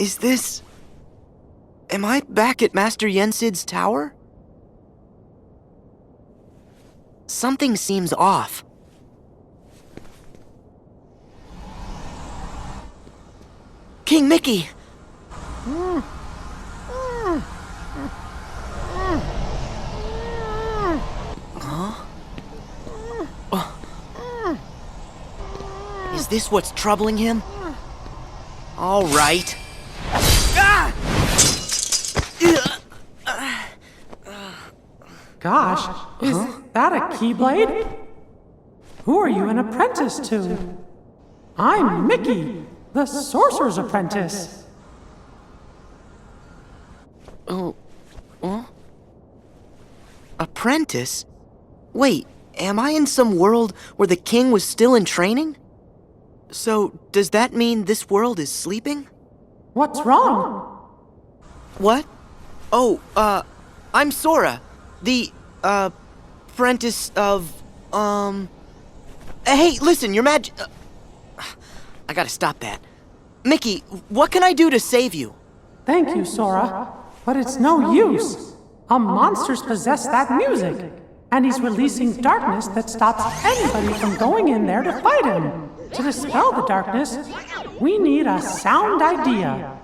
Is this... Am I back at Master Yensid's tower? Something seems off. King Mickey! Huh? Is this what's troubling him? All right. Ah! Gosh, is that a Keyblade? Who are you an apprentice to? I'm Mickey, the Sorcerer's Apprentice. Oh, huh? Apprentice? Wait, am I in some world where the king was still in training? So, does that mean this world is sleeping? What's wrong? What? Oh, I'm Sora, the, apprentice of, Hey, listen, your I gotta stop that. Mickey, what can I do to save you? Thank you, Sora, but it's no use. A monster's possessed that music, and he's releasing darkness that stops anybody from going in there to fight him. To dispel the darkness, we need a sound idea.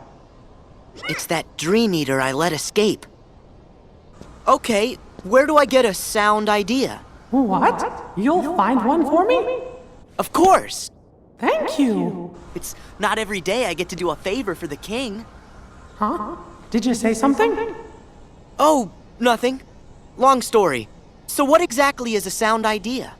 It's that Dream Eater I let escape. Okay, where do I get a sound idea? What? You'll find one for me? Of course! Thank you. It's not every day I get to do a favor for the king. Huh? Did you say something? Oh, nothing. Long story. So what exactly is a sound idea?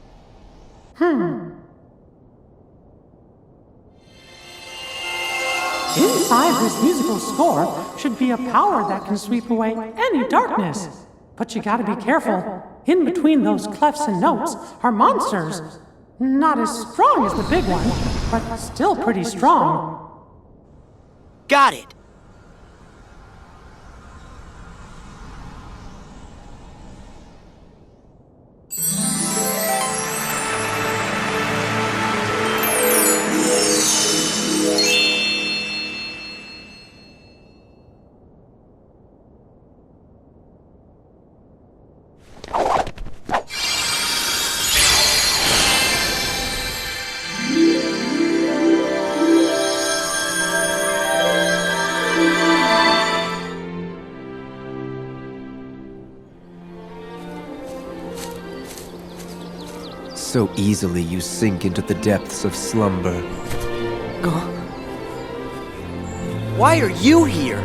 Inside this musical score should be a power that can sweep away any darkness. But you gotta be careful. In between those clefs and notes are monsters. Not as strong as the big one, but still pretty strong. Got it! So easily you sink into the depths of slumber. Why are you here?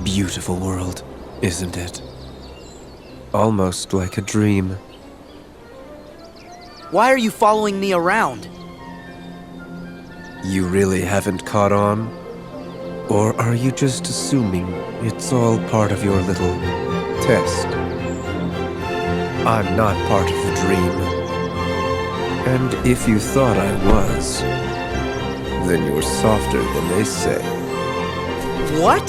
Beautiful world, isn't it? Almost like a dream. Why are you following me around? You really haven't caught on? Or are you just assuming it's all part of your little test? I'm not part of the dream. And if you thought I was, then you're softer than they say. What?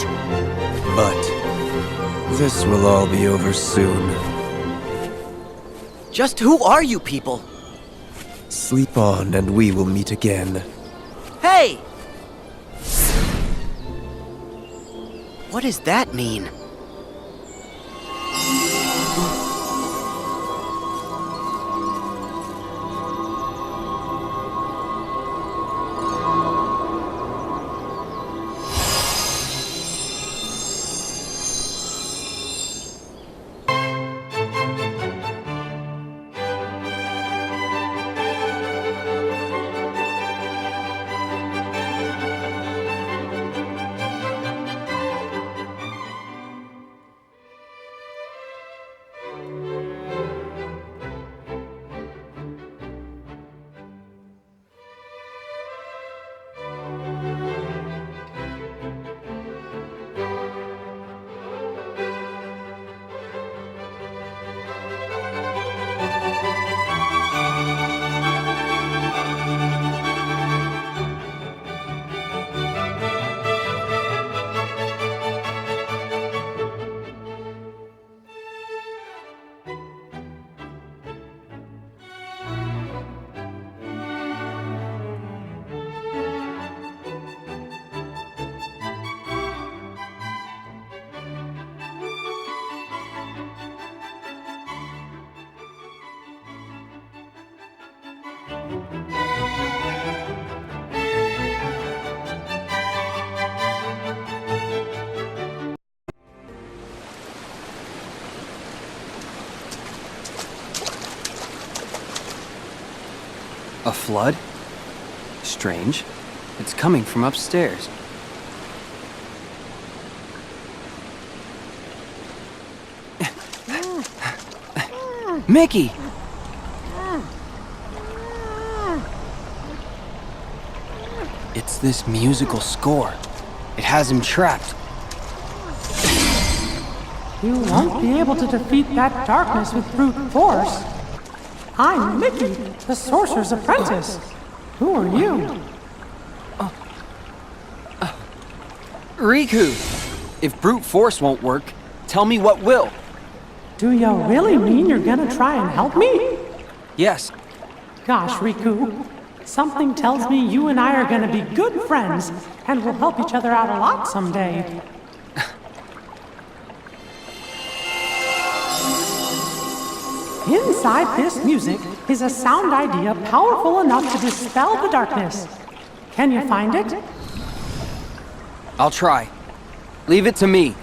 But this will all be over soon. Just who are you people? Sleep on and we will meet again. Hey! What does that mean? A flood? Strange. It's coming from upstairs. Mickey! It's this musical score. It has him trapped. You won't be able to defeat that darkness with brute force. I'm Mickey, the Sorcerer's Apprentice. Who are you? Riku! If brute force won't work, tell me what will. Do you really mean you're gonna try and help me? Yes. Gosh, Riku. Something tells me you and I are gonna be good friends and will help each other out a lot someday. Inside this music is a sound idea powerful enough to dispel the darkness. Can you find it? I'll try. Leave it to me.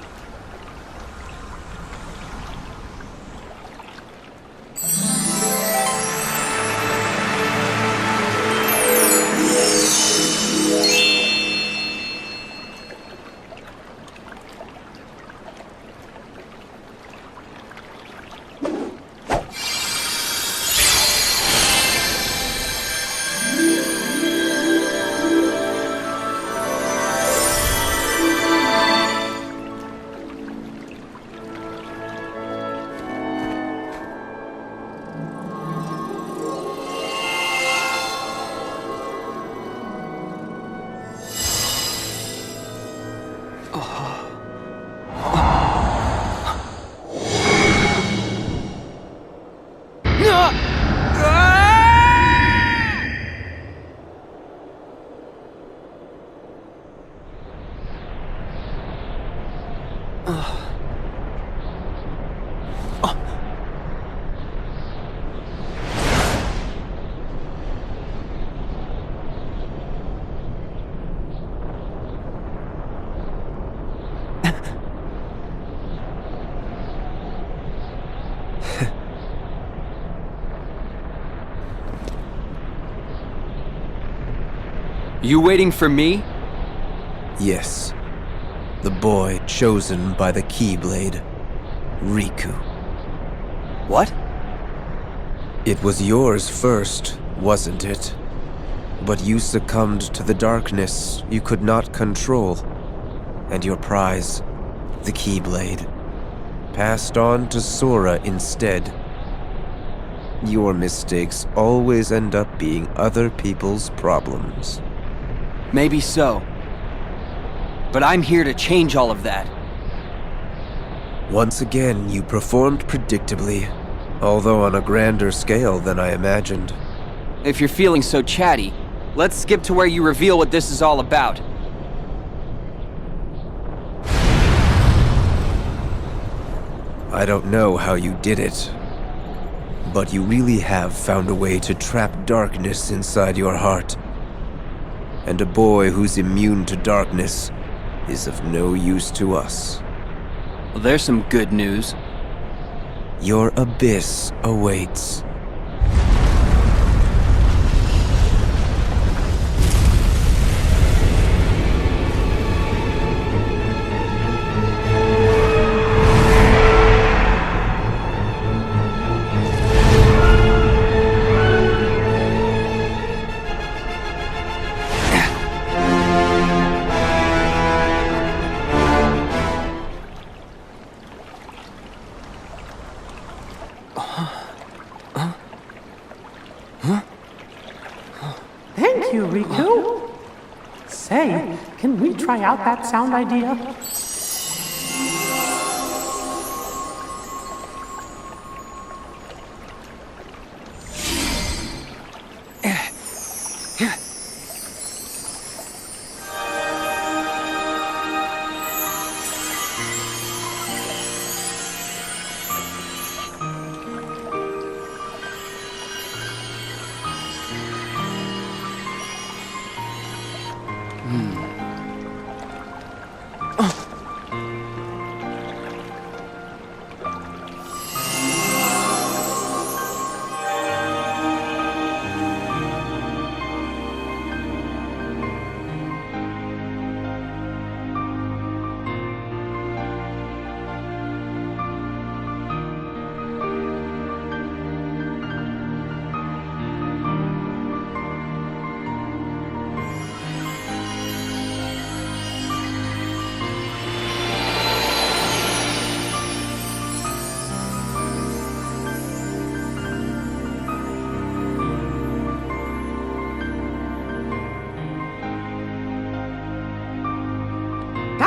You waiting for me? Yes. The boy chosen by the Keyblade. Riku. What? It was yours first, wasn't it? But you succumbed to the darkness you could not control. And your prize, the Keyblade, passed on to Sora instead. Your mistakes always end up being other people's problems. Maybe so. But I'm here to change all of that. Once again, you performed predictably, although on a grander scale than I imagined. If you're feeling so chatty, let's skip to where you reveal what this is all about. I don't know how you did it, but you really have found a way to trap darkness inside your heart. And a boy who's immune to darkness is of no use to us. Well, there's some good news. Your abyss awaits. Thank you, Riku. Say, can we try out that sound idea?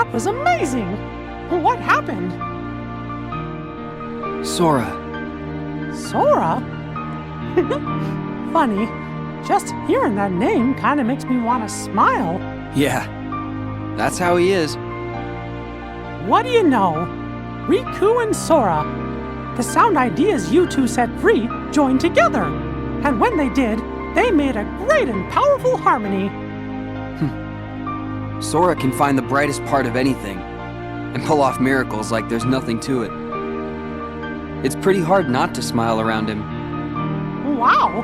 That was amazing! What happened? Sora. Sora? Funny. Just hearing that name kinda makes me want to smile. Yeah, that's how he is. What do you know? Riku and Sora. The sound ideas you two set free joined together. And when they did, they made a great and powerful harmony. Sora can find the brightest part of anything and pull off miracles like there's nothing to it. It's pretty hard not to smile around him. Wow!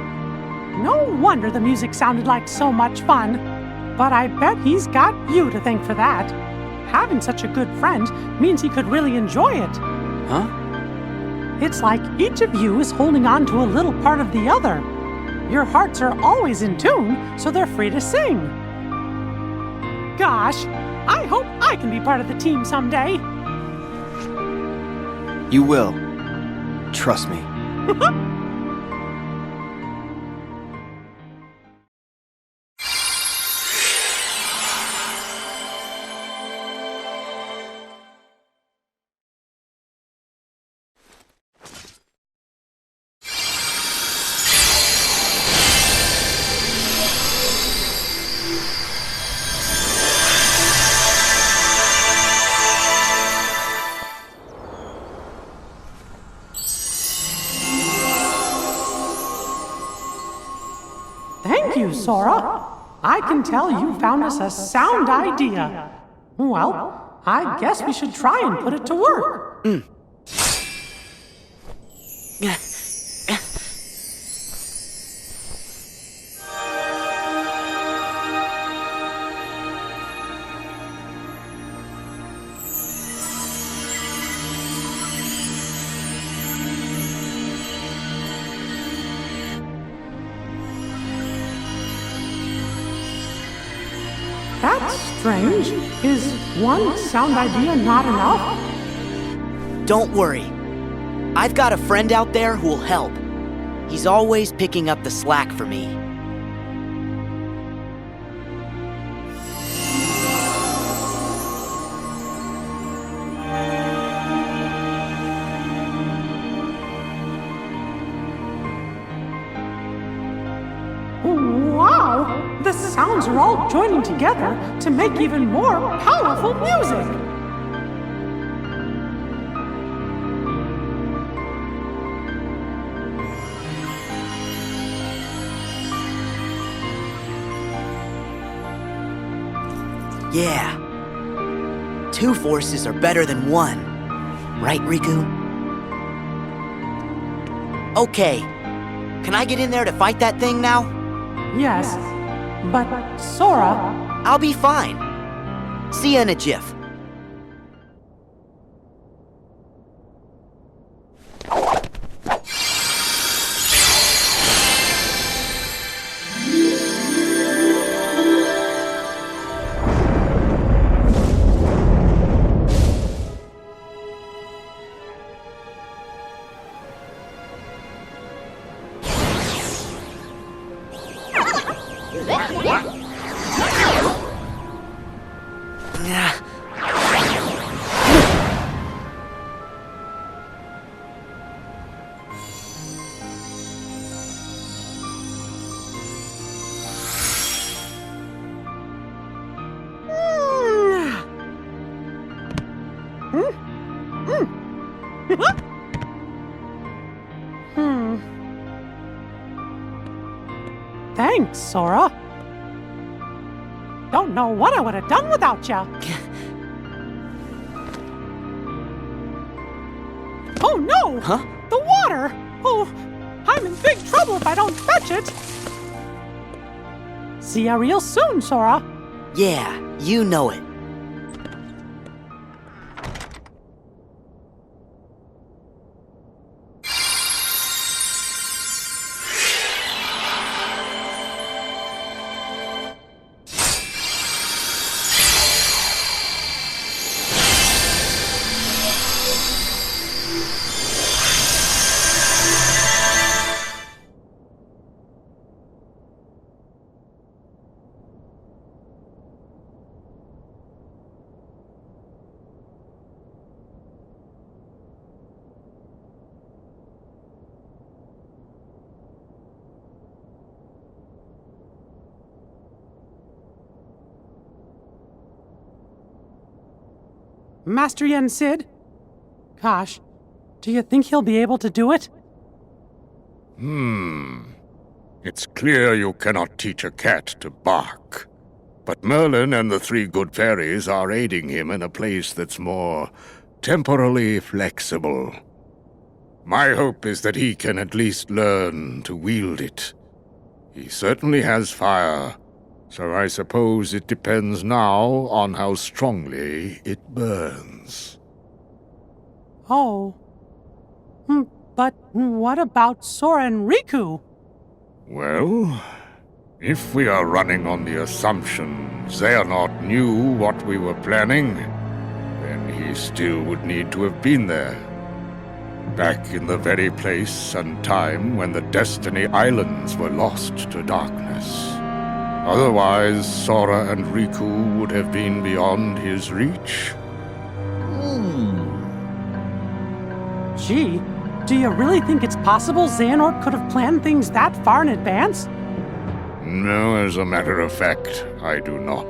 No wonder the music sounded like so much fun. But I bet he's got you to thank for that. Having such a good friend means he could really enjoy it. Huh? It's like each of you is holding on to a little part of the other. Your hearts are always in tune, so they're free to sing. Gosh, I hope I can be part of the team someday. You will. Trust me. Thank you, Sora. I can tell you found us a sound idea. Well, I guess we should try and put it to work. That's strange. Is one sound idea not enough? Don't worry. I've got a friend out there who will help. He's always picking up the slack for me. Wow! The sounds are all joining together to make even more powerful music! Yeah. Two forces are better than one. Right, Riku? Okay. Can I get in there to fight that thing now? Yes, but Sora... I'll be fine. See ya in a jiff. Thanks, Sora. Don't know what I would have done without ya. Oh no! Huh? The water! Oh, I'm in big trouble if I don't fetch it. See ya real soon, Sora. Yeah, you know it. Master Yen Sid? Gosh, do you think he'll be able to do it? It's clear you cannot teach a cat to bark. But Merlin and the three good fairies are aiding him in a place that's more temporally flexible. My hope is that he can at least learn to wield it. He certainly has fire, so I suppose it depends now on how strongly it burns. Oh. But what about Sora and Riku? Well, if we are running on the assumption Xehanort knew what we were planning, then he still would need to have been there. Back in the very place and time when the Destiny Islands were lost to darkness. Otherwise, Sora and Riku would have been beyond his reach. Gee, do you really think it's possible Xehanort could have planned things that far in advance? No, as a matter of fact, I do not.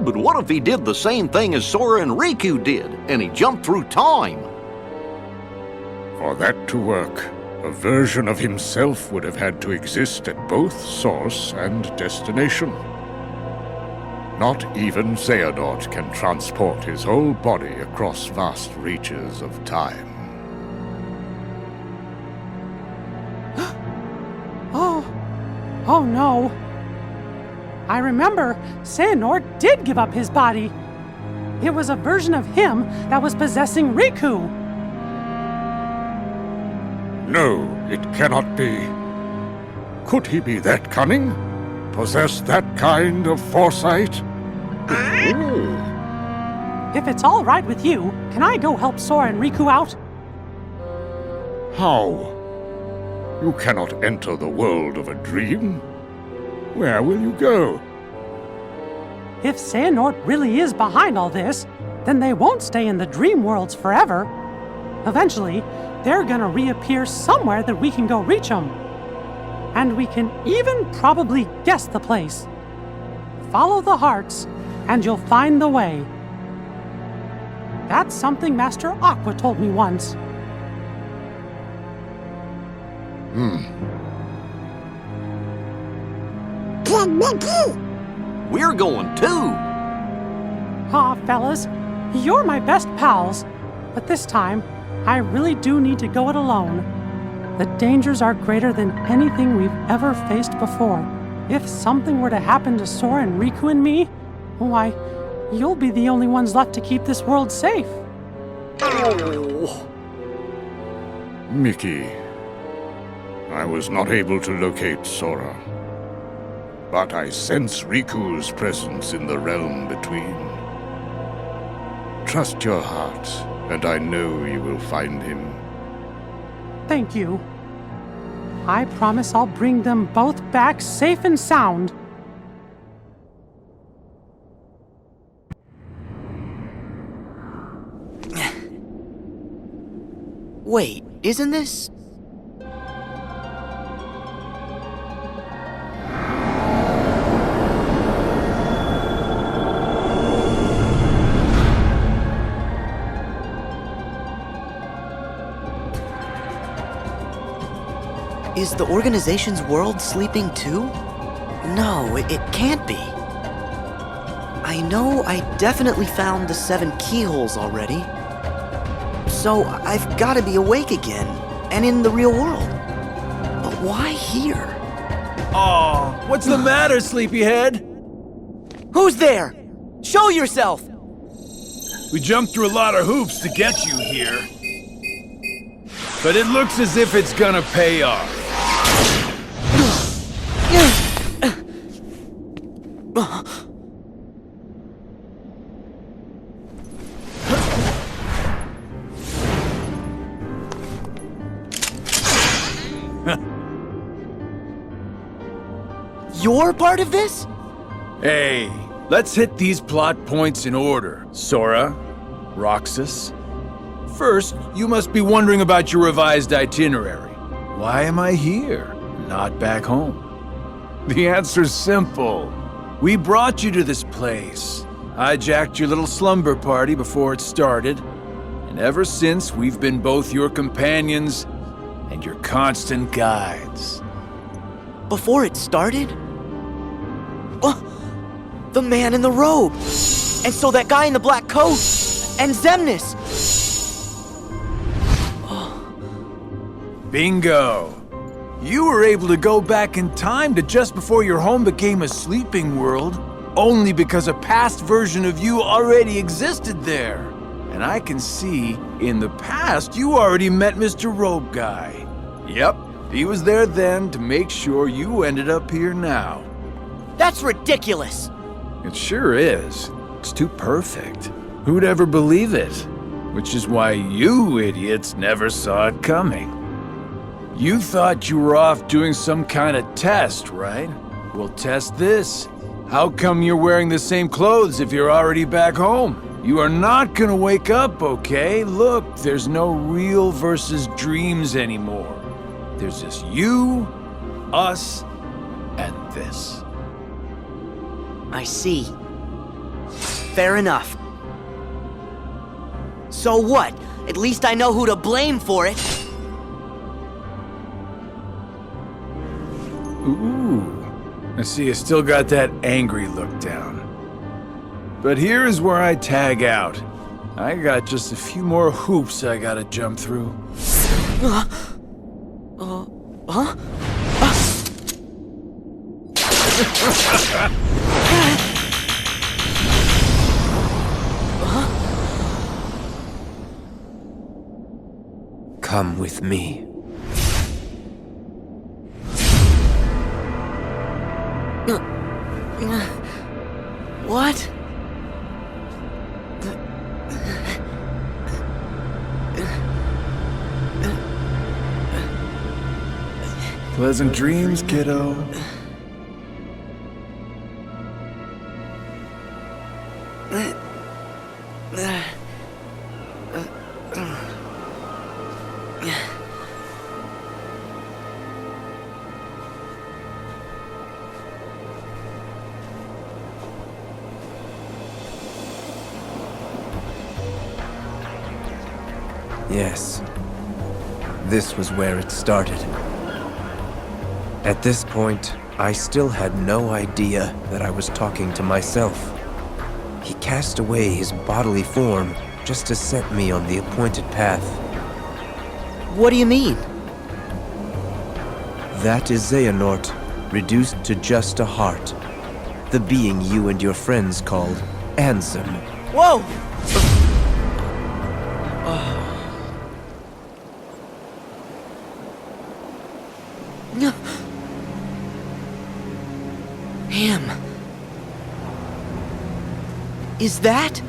But what if he did the same thing as Sora and Riku did, and he jumped through time? For that to work, a version of himself would have had to exist at both source and destination. Not even Xehanort can transport his whole body across vast reaches of time. Oh no. I remember Xehanort did give up his body. It was a version of him that was possessing Riku. No, it cannot be. Could he be that cunning? Possess that kind of foresight? If it's all right with you, can I go help Sora and Riku out? How? You cannot enter the world of a dream. Where will you go? If Xehanort really is behind all this, then they won't stay in the dream worlds forever. Eventually, they're gonna reappear somewhere that we can go reach them. And we can even probably guess the place. Follow the hearts, and you'll find the way. That's something Master Aqua told me once. We're going too! Aw, fellas, you're my best pals. But this time, I really do need to go it alone. The dangers are greater than anything we've ever faced before. If something were to happen to Sora and Riku and me, why, you'll be the only ones left to keep this world safe. Mickey, I was not able to locate Sora. But I sense Riku's presence in the realm between. Trust your heart, and I know you will find him. Thank you. I promise I'll bring them both back safe and sound. Wait, isn't this... Is the organization's world sleeping too? No, it can't be. I know I definitely found the 7 keyholes already. So I've got to be awake again, and in the real world. But why here? Aw, what's the matter, sleepyhead? Who's there? Show yourself! We jumped through a lot of hoops to get you here. But it looks as if it's gonna pay off. You're part of this? Hey, let's hit these plot points in order. Sora, Roxas. First, you must be wondering about your revised itinerary. Why am I here, not back home? The answer's simple. We brought you to this place, hijacked your little slumber party before it started, and ever since we've been both your companions and your constant guides. Before it started? Oh, the man in the robe! And so that guy in the black coat! And Zemnis! Bingo! You were able to go back in time to just before your home became a sleeping world, only because a past version of you already existed there. And I can see, in the past, you already met Mr. Robe Guy. Yep, he was there then to make sure you ended up here now. That's ridiculous! It sure is. It's too perfect. Who'd ever believe it? Which is why you idiots never saw it coming. You thought you were off doing some kind of test, right? Well, test this. How come you're wearing the same clothes if you're already back home? You are not gonna wake up, okay? Look, there's no real versus dreams anymore. There's just you, us, and this. I see. Fair enough. So what? At least I know who to blame for it. Ooh, I see you still got that angry look down. But here is where I tag out. I got just a few more hoops I gotta jump through. Huh? Come with me. What? Pleasant dreams, kiddo. Yes. This was where it started. At this point, I still had no idea that I was talking to myself. He cast away his bodily form just to set me on the appointed path. What do you mean? That is Xehanort, reduced to just a heart. The being you and your friends called Ansem. Whoa! Him. Is that?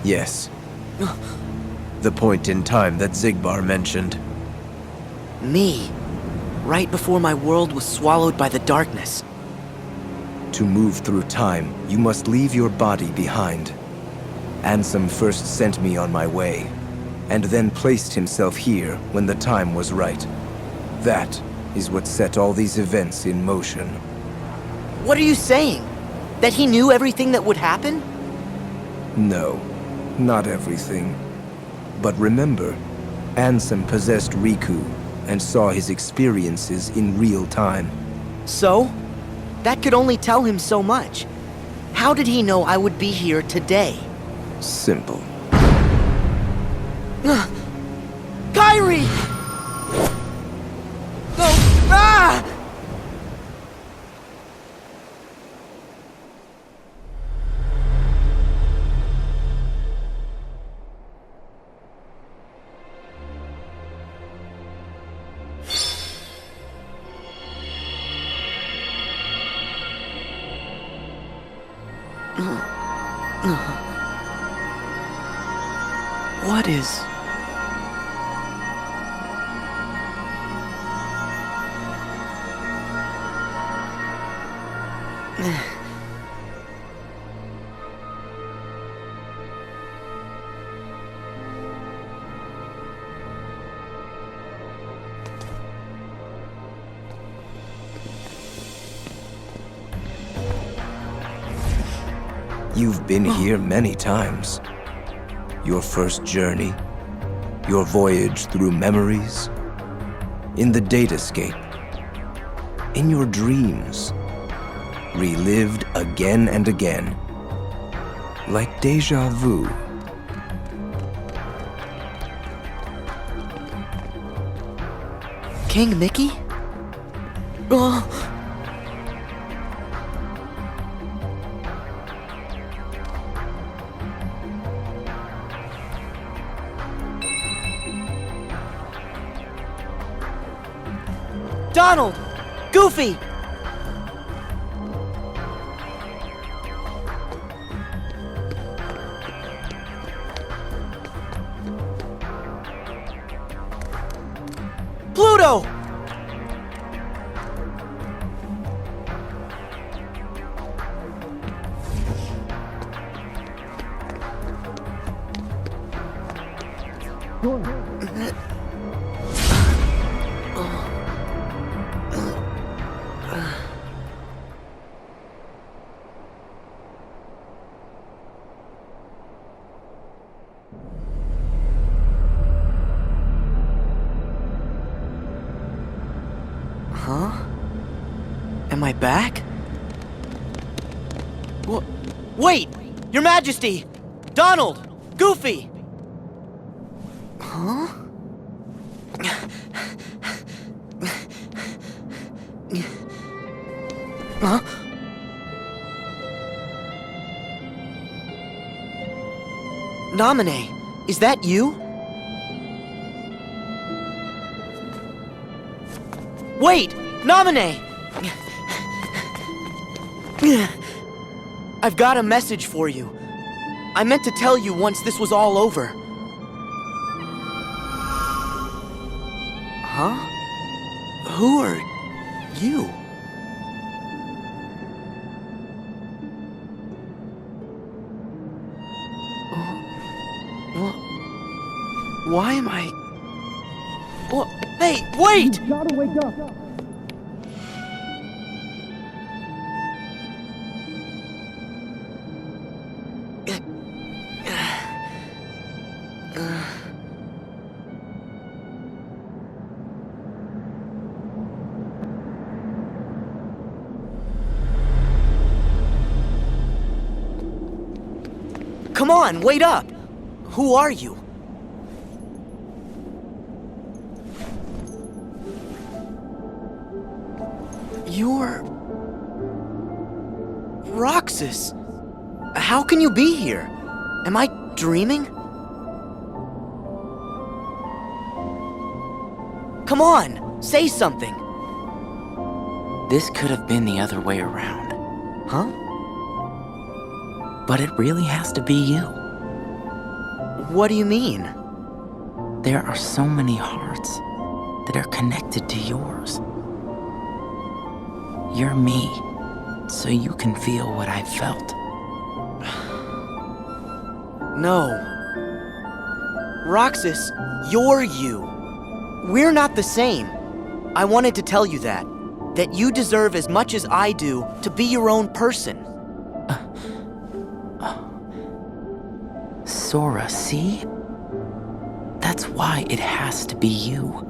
Yes. The point in time that Xigbar mentioned. Me. Right before my world was swallowed by the darkness. To move through time, you must leave your body behind. Ansem first sent me on my way, and then placed himself here when the time was right. That is what set all these events in motion. What are you saying? That he knew everything that would happen? No, not everything. But remember, Ansem possessed Riku and saw his experiences in real time. So? That could only tell him so much. How did he know I would be here today? Simple. Kairi! No! Ah! What is... You've been here many times. Your first journey, your voyage through memories, in the datascape, in your dreams, relived again and again, like deja vu. King Mickey? Oh. Donald! Goofy! Pluto! Huh? Am I back? Wait! Your Majesty! Donald! Goofy! Huh? Huh? Naminé, is that you? Wait! Naminé! I've got a message for you. I meant to tell you once this was all over. Huh? Who are you? Why am I... Hey, wait! You gotta wake up! Come on, wait up! Who are you? You're... Roxas! How can you be here? Am I dreaming? Come on, say something! This could have been the other way around. Huh? But it really has to be you. What do you mean? There are so many hearts that are connected to yours. You're me, so you can feel what I felt. No. Roxas, you're you. We're not the same. I wanted to tell you that. That you deserve as much as I do to be your own person. Sora, see? That's why it has to be you.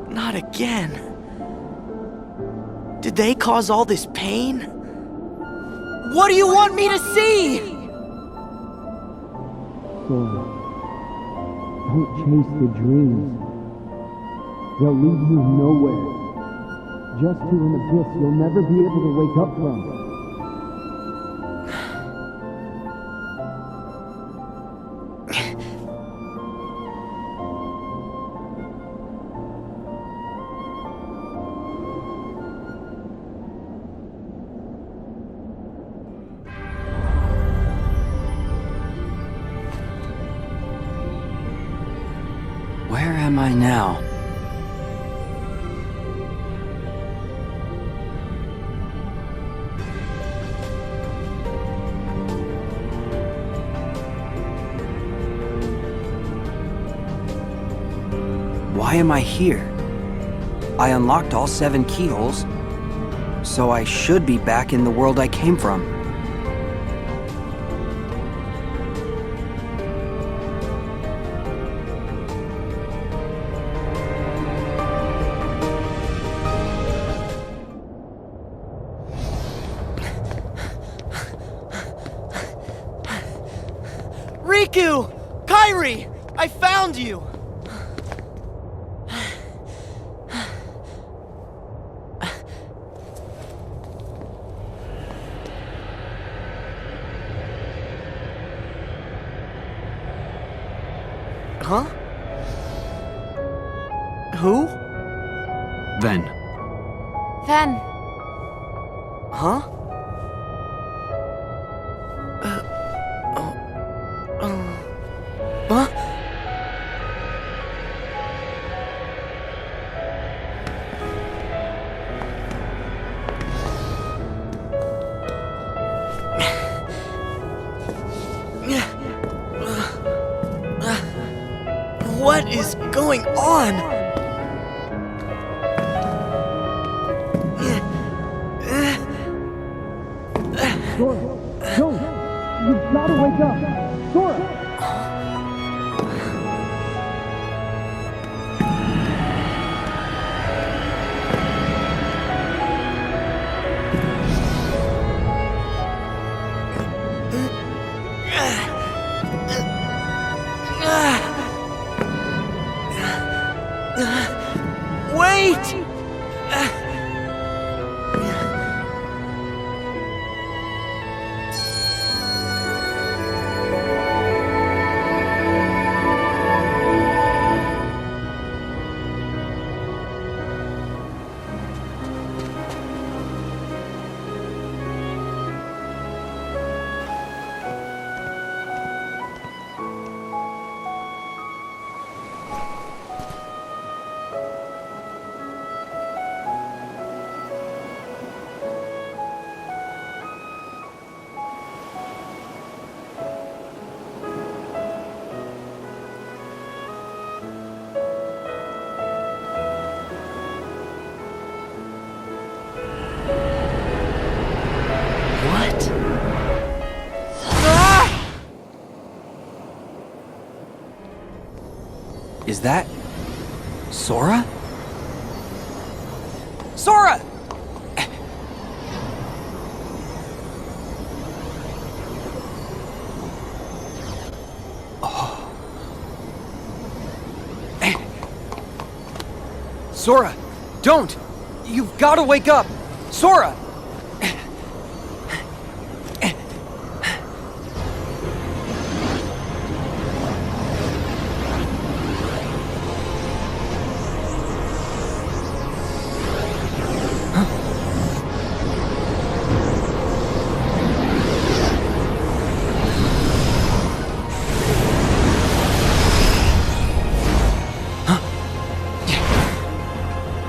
Not again. Did they cause all this pain? What do you want me to see? Sora, don't chase the dreams. They'll lead you nowhere. Just to an abyss you'll never be able to wake up from. am I now? Why am I here? I unlocked all 7 keyholes, so I should be back in the world I came from. Riku! Kairi! I found you! Huh? Who? Ven. Ven. Huh? Huh? What is going on? Sora, no! You've gotta wake up! Sora! Wait! What? Ah! Is that... Sora? Sora! Oh. Sora, don't! You've got to wake up! Sora!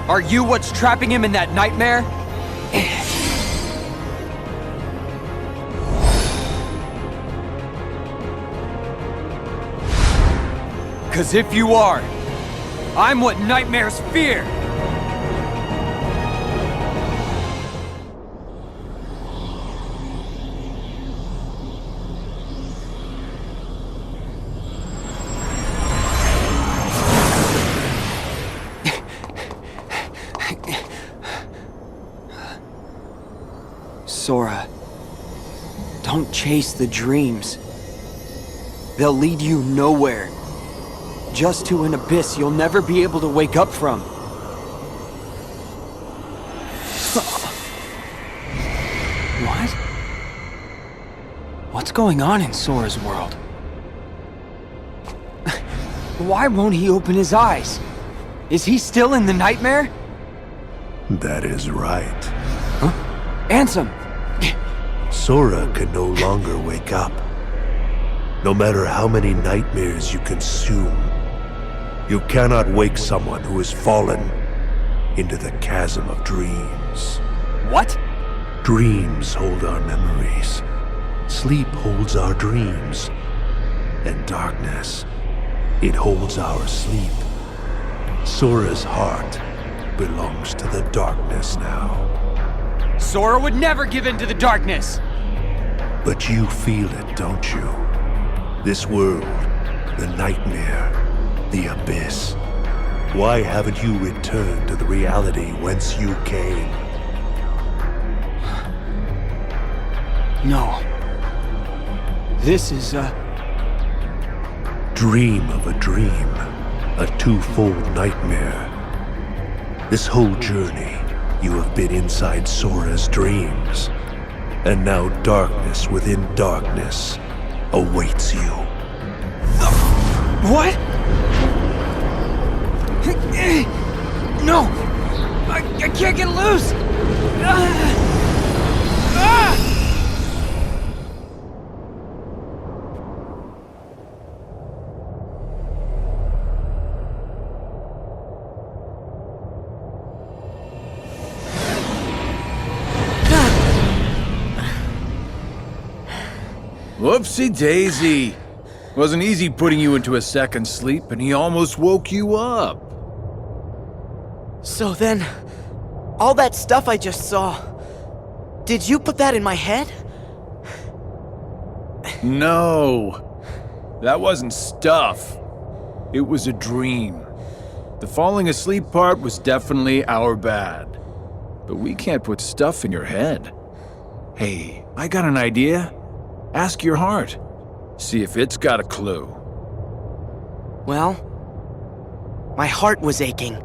Are you what's trapping him in that nightmare? 'Cause if you are, I'm what nightmares fear! Sora, don't chase the dreams. They'll lead you nowhere. Just to an abyss you'll never be able to wake up from. What? What's going on in Sora's world? Why won't he open his eyes? Is he still in the nightmare? That is right. Huh? Ansem! Sora can no longer wake up. No matter how many nightmares you consume, You cannot wake someone who has fallen into the chasm of dreams. What? Dreams hold our memories. Sleep holds our dreams. And darkness, it holds our sleep. Sora's heart belongs to the darkness now. Sora would never give in to the darkness! But you feel it, don't you? This world, the nightmare, the abyss. Why haven't you returned to the reality whence you came? No. This is Dream of a dream, a twofold nightmare. This whole journey, you have been inside Sora's dreams. And now darkness within darkness awaits you. What? No! I can't get loose! Whoopsie daisy. Wasn't easy putting you into a second sleep, and he almost woke you up. So then, all that stuff I just saw, did you put that in my head? No. That wasn't stuff. It was a dream. The falling asleep part was definitely our bad. But we can't put stuff in your head. Hey, I got an idea. Ask your heart. See if it's got a clue. Well, my heart was aching.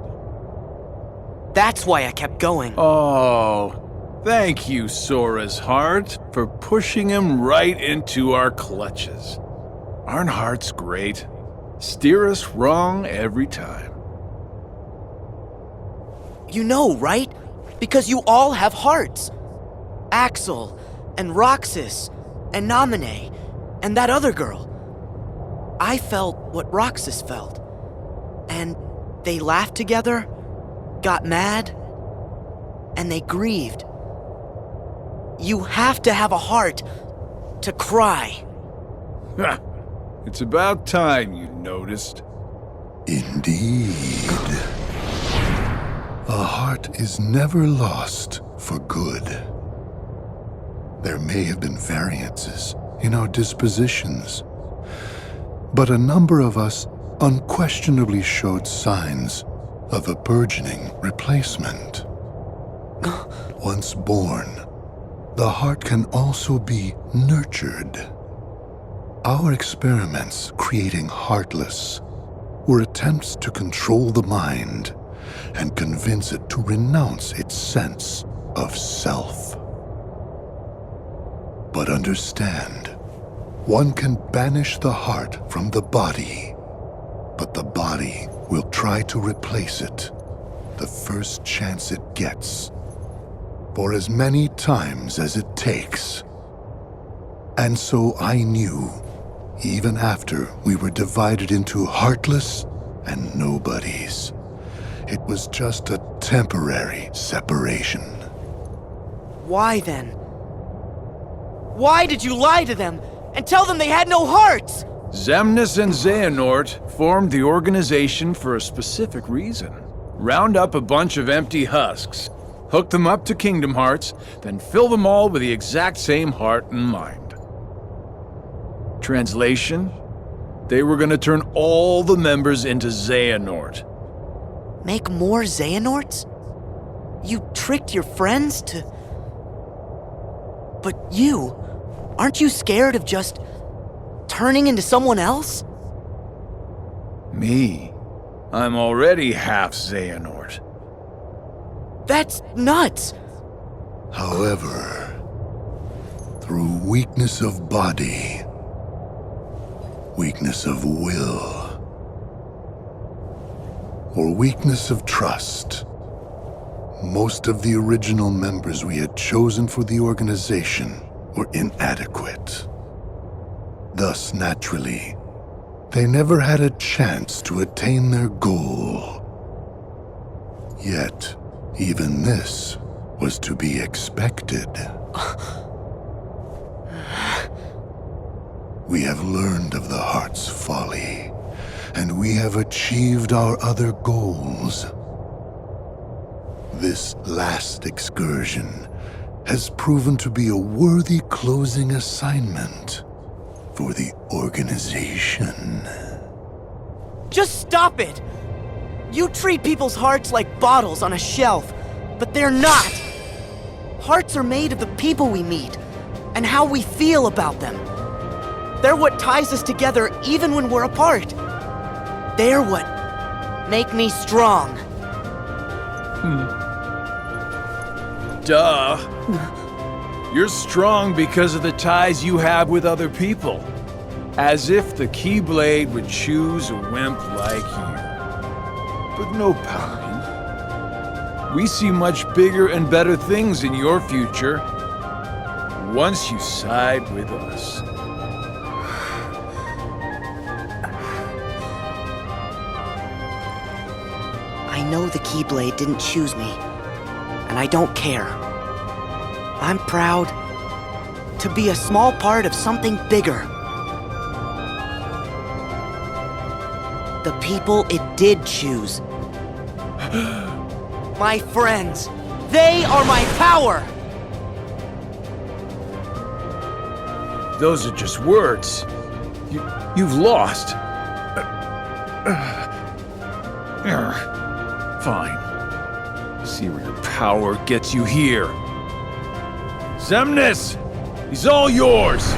That's why I kept going. Oh, thank you, Sora's heart, for pushing him right into our clutches. Aren't hearts great? Steer us wrong every time. You know, right? Because you all have hearts. Axel, and Roxas, and Naminé, and that other girl. I felt what Roxas felt. And they laughed together, got mad, and they grieved. You have to have a heart to cry. It's about time you noticed. Indeed. A heart is never lost for good. There may have been variances in our dispositions, but a number of us unquestionably showed signs of a burgeoning replacement. Once born, the heart can also be nurtured. Our experiments creating Heartless were attempts to control the mind and convince it to renounce its sense of self. But understand, one can banish the heart from the body, but the body will try to replace it the first chance it gets, for as many times as it takes. And so I knew, even after we were divided into Heartless and Nobodies, it was just a temporary separation. Why then? Why did you lie to them and tell them they had no hearts? Xemnas and Xehanort formed the organization for a specific reason. Round up a bunch of empty husks, hook them up to Kingdom Hearts, then fill them all with the exact same heart and mind. Translation? They were gonna turn all the members into Xehanort. Make more Xehanorts? You tricked your friends to... But you, aren't you scared of just turning into someone else? Me? I'm already half Xehanort. That's nuts! However, through weakness of body, weakness of will, or weakness of trust, most of the original members we had chosen for the organization were inadequate. Thus, naturally, They never had a chance to attain their goal. Yet, even this was to be expected. We have learned of the heart's folly, and we have achieved our other goals. This last excursion has proven to be a worthy closing assignment for the organization. Just stop it! You treat people's hearts like bottles on a shelf, but they're not! Hearts are made of the people we meet, and how we feel about them. They're what ties us together even when we're apart. They're what make me strong. Duh. You're strong because of the ties you have with other people. As if the Keyblade would choose a wimp like you. But no pouting. We see much bigger and better things in your future once you side with us. I know the Keyblade didn't choose me, and I don't care. I'm proud to be a small part of something bigger. The people it did choose. My friends, they are my power! Those are just words. You've lost. Fine. See where your power gets you here. Xemnas! He's all yours!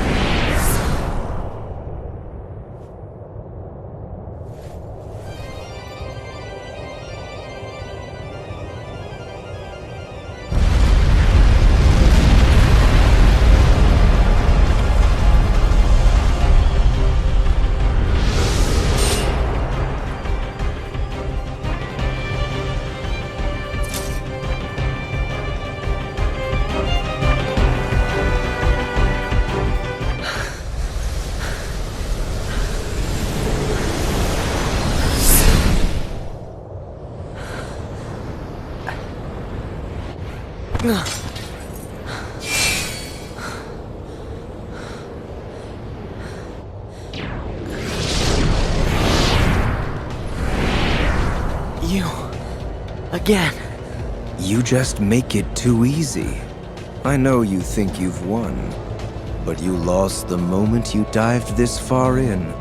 You... again. You just make it too easy. I know you think you've won, but you lost the moment you dived this far in.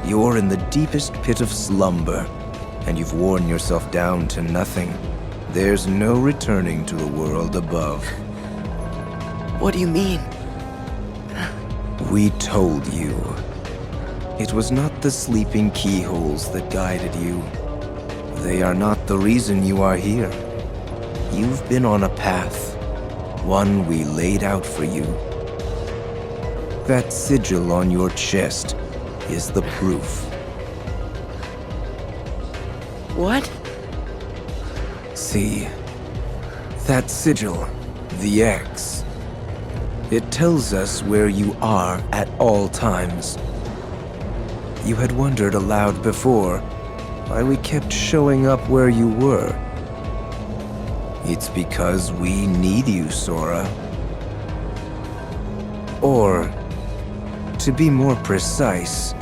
You're in the deepest pit of slumber, and you've worn yourself down to nothing. There's no returning to the world above. What do you mean? We told you. It was not the sleeping keyholes that guided you. They are not the reason you are here. You've been on a path, one we laid out for you. That sigil on your chest is the proof. What? See, that sigil, the X. It tells us where you are at all times. You had wondered aloud before why we kept showing up where you were. It's because we need you, Sora. Or, to be more precise,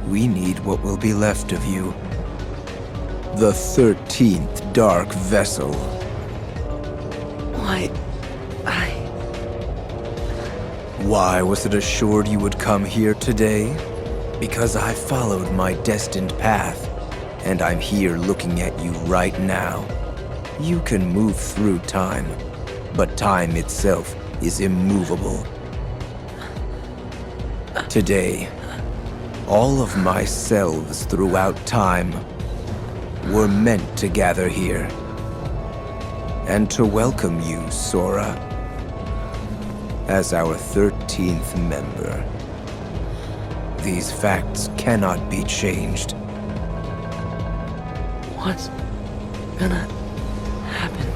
we need what will be left of you. The 13th Dark Vessel. Why was it assured you would come here today? Because I followed my destined path, and I'm here looking at you right now. You can move through time, but time itself is immovable. Today, all of my selves throughout time were meant to gather here, and to welcome you, Sora, as our 13th member. These facts cannot be changed. What's gonna happen?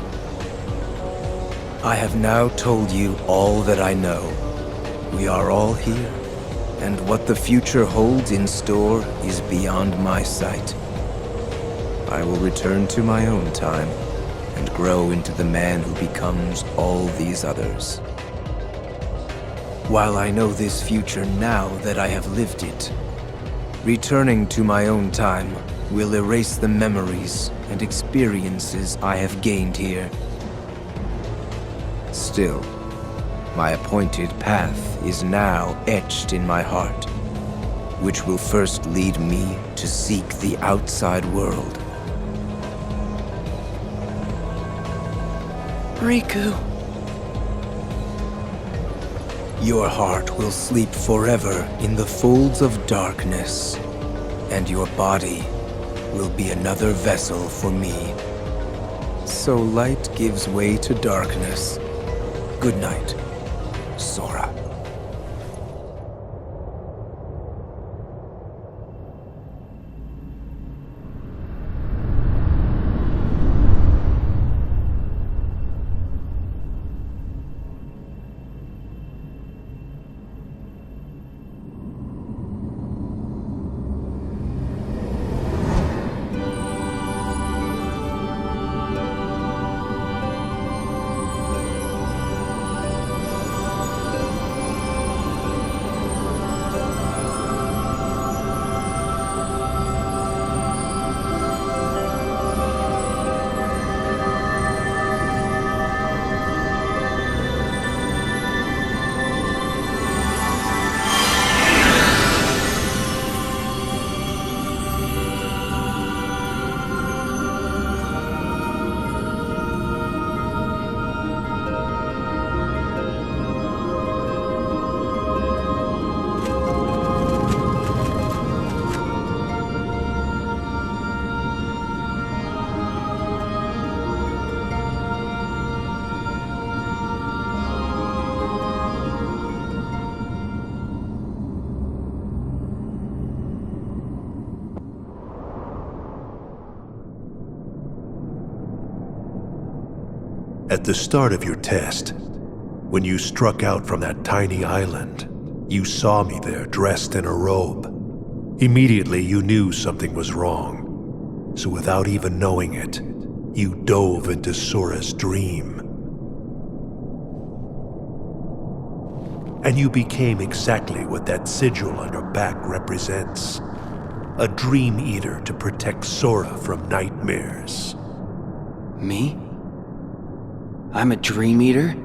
I have now told you all that I know. We are all here, and what the future holds in store is beyond my sight. I will return to my own time and grow into the man who becomes all these others. While I know this future now that I have lived it, returning to my own time will erase the memories and experiences I have gained here. Still, my appointed path is now etched in my heart, which will first lead me to seek the outside world. Riku. Your heart will sleep forever in the folds of darkness, and your body will be another vessel for me. So light gives way to darkness. Good night, Sora. At the start of your test, when you struck out from that tiny island, you saw me there dressed in a robe. Immediately you knew something was wrong. So without even knowing it, you dove into Sora's dream. And you became exactly what that sigil on your back represents. A dream eater to protect Sora from nightmares. Me? I'm a dream eater?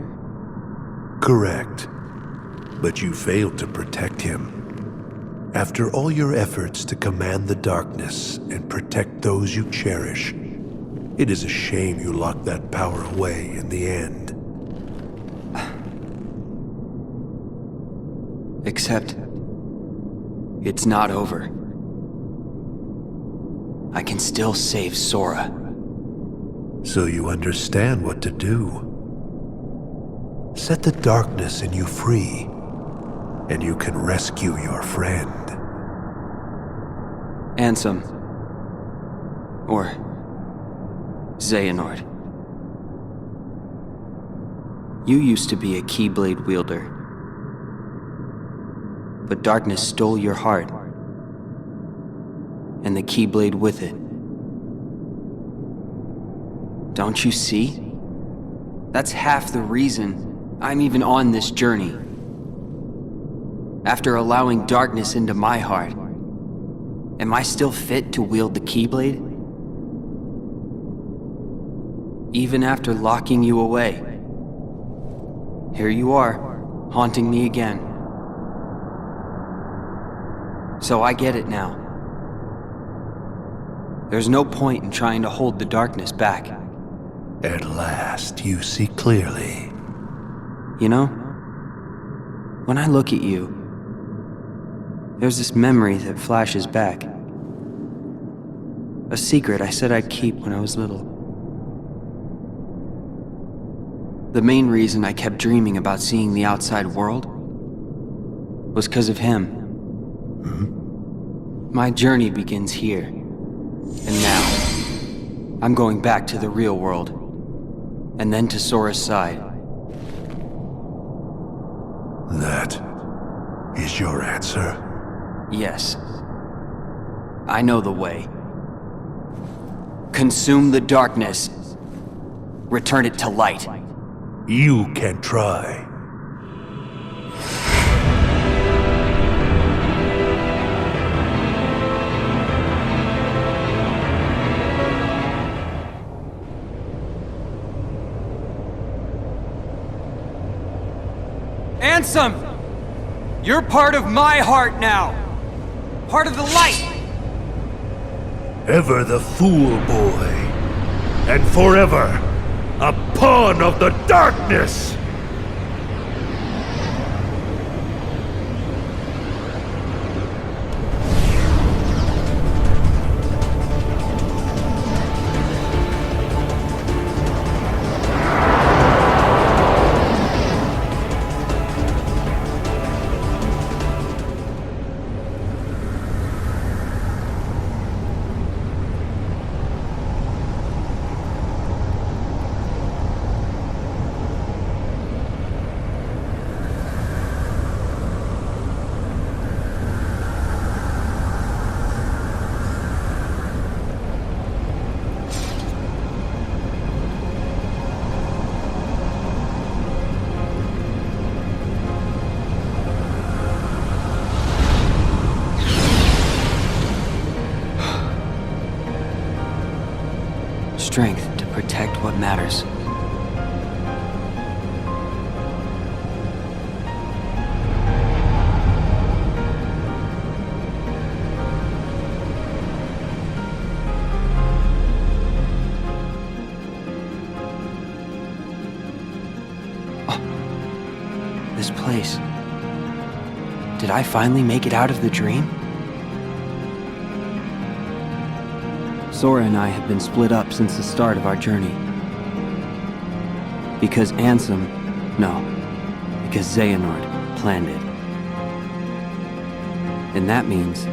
Correct. But you failed to protect him. After all your efforts to command the darkness and protect those you cherish, it is a shame you locked that power away in the end. Except, it's not over. I can still save Sora. So you understand what to do. Set the darkness in you free, and you can rescue your friend. Ansem. Or Xehanort. You used to be a Keyblade wielder. But darkness stole your heart, and the Keyblade with it. Don't you see? That's half the reason I'm even on this journey. After allowing darkness into my heart, am I still fit to wield the Keyblade? Even after locking you away, here you are, haunting me again. So I get it now. There's no point in trying to hold the darkness back. At last, you see clearly. You know, when I look at you, there's this memory that flashes back. A secret I said I'd keep when I was little. The main reason I kept dreaming about seeing the outside world was because of him. My journey begins here, and now I'm going back to the real world. And then to Sora's side. That is your answer? Yes. I know the way. Consume the darkness. Return it to light. You can try. Ansem! You're part of my heart now! Part of the light! Ever the fool boy, and forever a pawn of the darkness! Strength to protect what matters. Oh, this place. Did I finally make it out of the dream? Sora and I have been split up since the start of our journey. Because Ansem... No. Because Xehanort planned it. And that means...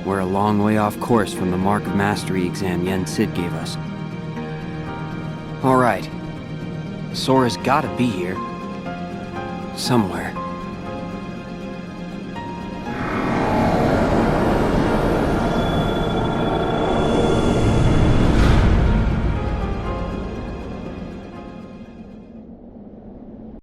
we're a long way off course from the Mark of Mastery exam Yen Sid gave us. Alright. Sora's gotta be here. Somewhere.